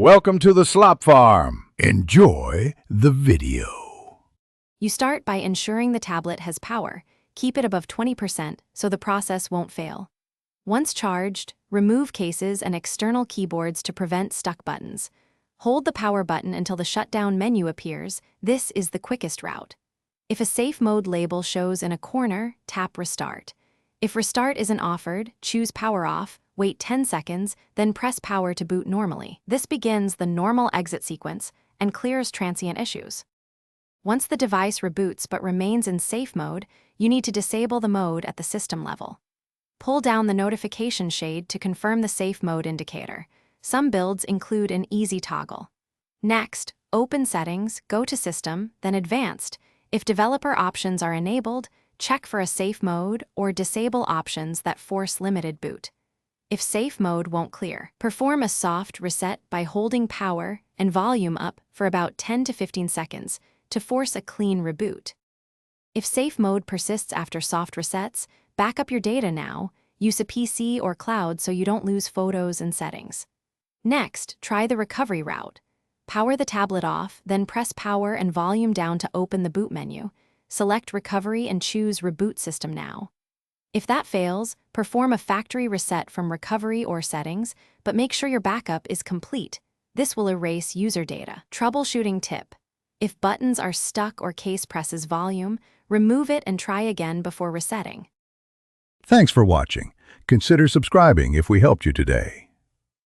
Welcome to the Slop Farm. Enjoy the video. You start by ensuring the tablet has power. Keep it above 20% so the process won't fail. Once charged, remove cases and external keyboards to prevent stuck buttons. Hold the power button until the shutdown menu appears. This is the quickest route. If a safe mode label shows in a corner, tap Restart. If Restart isn't offered, choose Power Off, wait 10 seconds, then press Power to boot normally. This begins the normal exit sequence and clears transient issues. Once the device reboots but remains in safe mode, you need to disable the mode at the system level. Pull down the notification shade to confirm the safe mode indicator. Some builds include an easy toggle. Next, open Settings, go to System, then Advanced. If developer options are enabled, check for a safe mode or disable options that force limited boot. If safe mode won't clear, perform a soft reset by holding power and volume up for about 10 to 15 seconds to force a clean reboot. If safe mode persists after soft resets, back up your data now. Use a PC or cloud so you don't lose photos and settings. Next, try the recovery route. Power the tablet off, then press power and volume down to open the boot menu. Select Recovery and choose Reboot System Now. If that fails, perform a factory reset from Recovery or Settings, but make sure your backup is complete. This will erase user data. Troubleshooting tip. If buttons are stuck or case presses volume, remove it and try again before resetting. Thanks for watching. Consider subscribing if we helped you today.